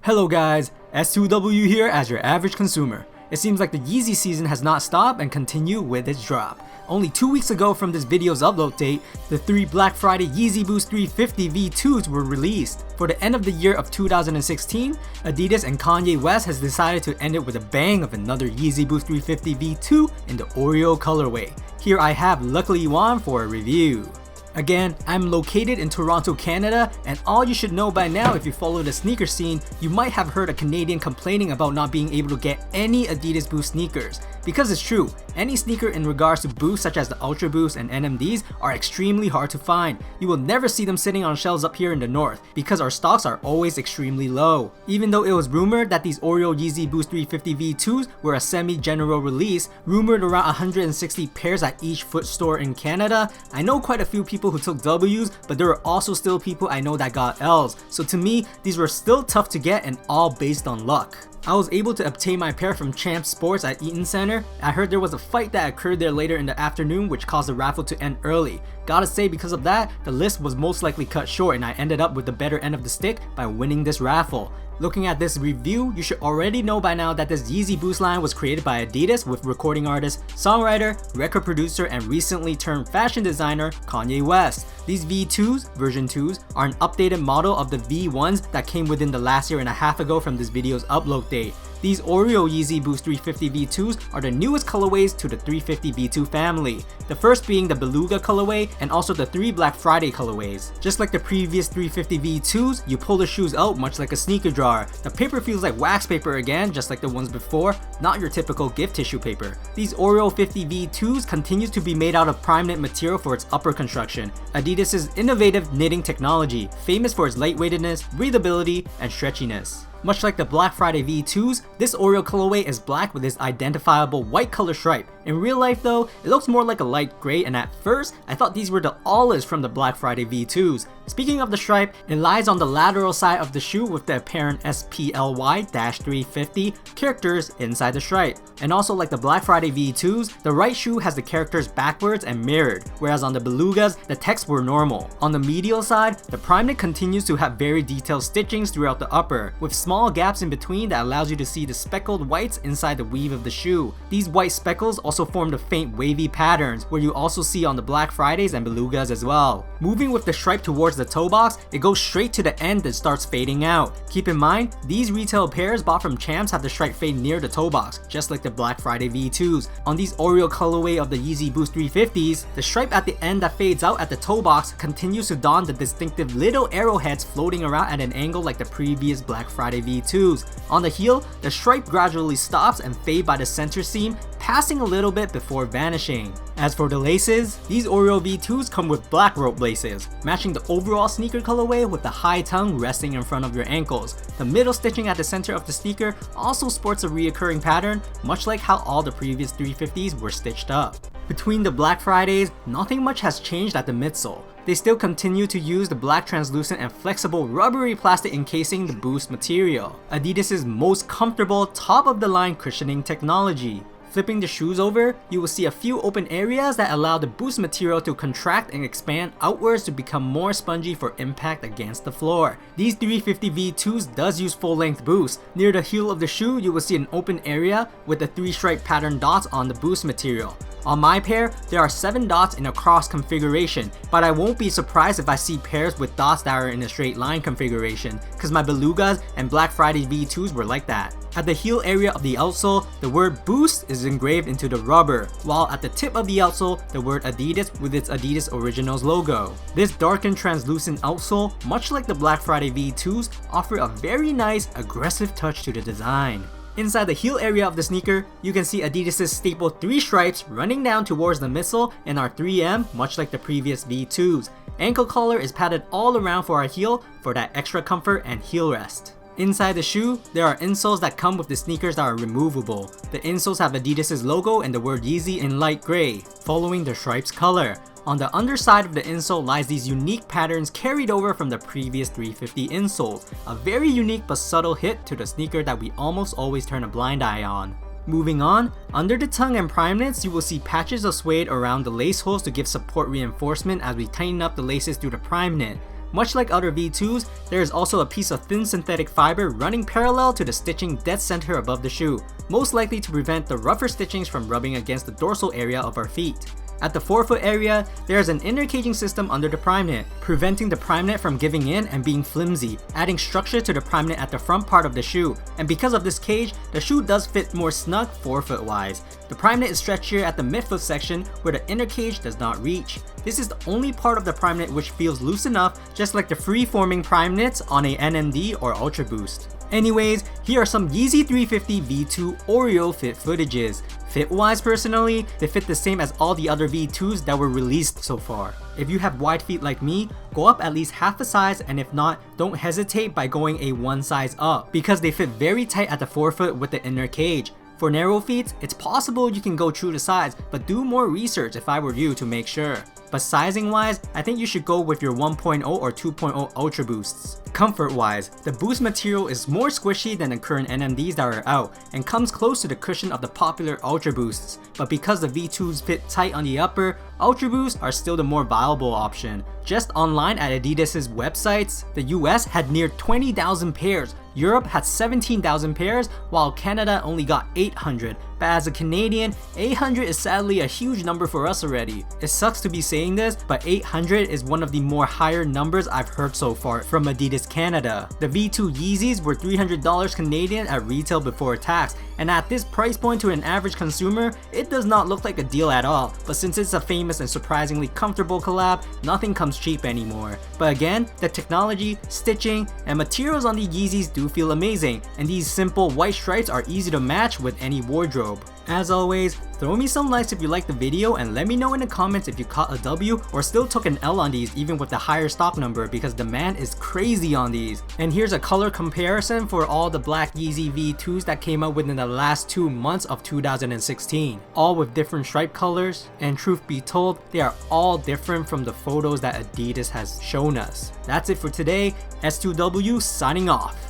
Hello guys, S2W here as your average consumer. It seems like the Yeezy season has not stopped and continued with its drop. Only 2 weeks ago from this video's upload date, the 3 Black Friday Yeezy Boost 350 V2s were released. For the end of the year of 2016, Adidas and Kanye West has decided to end it with a bang of another Yeezy Boost 350 V2 in the Oreo colorway. Here I have Luckily Yuan for a review. Again, I'm located in Toronto, Canada, and all you should know by now if you follow the sneaker scene, you might have heard a Canadian complaining about not being able to get any Adidas Boost sneakers. Because it's true, any sneaker in regards to Boost such as the Ultra Boost and NMDs are extremely hard to find. You will never see them sitting on shelves up here in the north because our stocks are always extremely low. Even though it was rumored that these Oreo Yeezy Boost 350 V2s were a semi-general release, rumored around 160 pairs at each foot store in Canada, I know quite a few people who took W's, but there are also still people I know that got L's. So to me, these were still tough to get and all based on luck. I was able to obtain my pair from Champ Sports at Eaton Centre. I heard there was a fight that occurred there later in the afternoon which caused the raffle to end early. Gotta say, because of that, the list was most likely cut short and I ended up with the better end of the stick by winning this raffle. Looking at this review, you should already know by now that this Yeezy Boost line was created by Adidas with recording artist, songwriter, record producer, and recently turned fashion designer Kanye West. These V2s, version 2s, are an updated model of the V1s that came within the last year and a half ago from this video's upload date. These Oreo Yeezy Boost 350 V2s are the newest colorways to the 350 V2 family, the first being the Beluga colorway and also the 3 Black Friday colorways. Just like the previous 350 V2s, you pull the shoes out much like a sneaker drawer. The paper feels like wax paper again, just like the ones before, not your typical gift tissue paper. These Oreo 50 V2s continues to be made out of prime knit material for its upper construction, Adidas's innovative knitting technology, famous for its lightweightedness, breathability, and stretchiness. Much like the Black Friday V2s, this Oreo colorway is black with its identifiable white color stripe. In real life though, it looks more like a light gray, and at first, I thought these were the olives from the Black Friday V2s. Speaking of the stripe, it lies on the lateral side of the shoe with the apparent SPLY-350 characters inside the stripe. And also like the Black Friday V2s, the right shoe has the characters backwards and mirrored, whereas on the Belugas, the text were normal. On the medial side, the prime knit continues to have very detailed stitchings throughout the upper, with small gaps in between that allows you to see the speckled whites inside the weave of the shoe. These white speckles also form the faint wavy patterns, where you also see on the Black Fridays and Belugas as well. Moving with the stripe towards the toe box, it goes straight to the end and starts fading out. Keep in mind, these retail pairs bought from Champs have the stripe fade near the toe box, just like the Black Friday V2s. On these Oreo colorway of the Yeezy Boost 350s, the stripe at the end that fades out at the toe box continues to don the distinctive little arrowheads floating around at an angle like the previous Black Friday V2s. On the heel, the stripe gradually stops and fade by the center seam, passing a little bit before vanishing. As for the laces, these Oreo V2s come with black rope laces, matching the overall sneaker colorway with the high tongue resting in front of your ankles. The middle stitching at the center of the sneaker also sports a reoccurring pattern, much like how all the previous 350s were stitched up. Between the Black Fridays, nothing much has changed at the midsole. They still continue to use the black translucent and flexible rubbery plastic encasing the Boost material, Adidas's most comfortable top-of-the-line cushioning technology. Flipping the shoes over, you will see a few open areas that allow the Boost material to contract and expand outwards to become more spongy for impact against the floor. These 350 V2s does use full-length Boost. Near the heel of the shoe, you will see an open area with the 3 stripe pattern dots on the Boost material. On my pair, there are 7 dots in a cross configuration, but I won't be surprised if I see pairs with dots that are in a straight line configuration, cause my Belugas and Black Friday V2s were like that. At the heel area of the outsole, the word Boost is engraved into the rubber, while at the tip of the outsole, the word Adidas with its Adidas Originals logo. This darkened translucent outsole, much like the Black Friday V2s, offer a very nice, aggressive touch to the design. Inside the heel area of the sneaker, you can see Adidas's staple 3 stripes running down towards the midsole and our 3M, much like the previous V2s. Ankle collar is padded all around for our heel for that extra comfort and heel rest. Inside the shoe, there are insoles that come with the sneakers that are removable. The insoles have Adidas's logo and the word Yeezy in light gray, following the stripes color. On the underside of the insole lies these unique patterns carried over from the previous 350 insoles, a very unique but subtle hit to the sneaker that we almost always turn a blind eye on. Moving on, under the tongue and prime knits, you will see patches of suede around the lace holes to give support reinforcement as we tighten up the laces through the prime knit. Much like other V2s, there is also a piece of thin synthetic fiber running parallel to the stitching dead center above the shoe, most likely to prevent the rougher stitchings from rubbing against the dorsal area of our feet. At the forefoot area, there is an inner caging system under the prime knit, preventing the prime knit from giving in and being flimsy, adding structure to the prime knit at the front part of the shoe. And because of this cage, the shoe does fit more snug forefoot wise. The prime knit is stretchier at the midfoot section where the inner cage does not reach. This is the only part of the prime knit which feels loose enough, just like the free-forming prime knits on a NMD or Ultra Boost. Anyways, here are some Yeezy 350 V2 Oreo fit footages. Fit-wise personally, they fit the same as all the other V2s that were released so far. If you have wide feet like me, go up at least half a size, and if not, don't hesitate by going a one size up because they fit very tight at the forefoot with the inner cage. For narrow feet, it's possible you can go true to size, but do more research if I were you to make sure. But sizing wise, I think you should go with your 1.0 or 2.0 Ultra Boosts. Comfort wise, the Boost material is more squishy than the current NMDs that are out and comes close to the cushion of the popular Ultra Boosts, but because the V2s fit tight on the upper, Ultra Boosts are still the more viable option. Just online at Adidas' websites, the US had near 20,000 pairs, Europe had 17,000 pairs, while Canada only got 800. But as a Canadian, 800 is sadly a huge number for us already. It sucks to be saying this, but 800 is one of the more higher numbers I've heard so far from Adidas Canada. The V2 Yeezys were $300 Canadian at retail before tax, and at this price point to an average consumer, it does not look like a deal at all. But since it's a famous and surprisingly comfortable collab, nothing comes cheap anymore. But again, the technology, stitching, and materials on the Yeezys do feel amazing, and these simple white stripes are easy to match with any wardrobe. As always, throw me some likes if you liked the video and let me know in the comments if you caught a W or still took an L on these even with the higher stock number because demand is crazy on these. And here's a color comparison for all the black Yeezy V2s that came out within the last 2 months of 2016. All with different stripe colors, and truth be told, they are all different from the photos that Adidas has shown us. That's it for today, S2W signing off.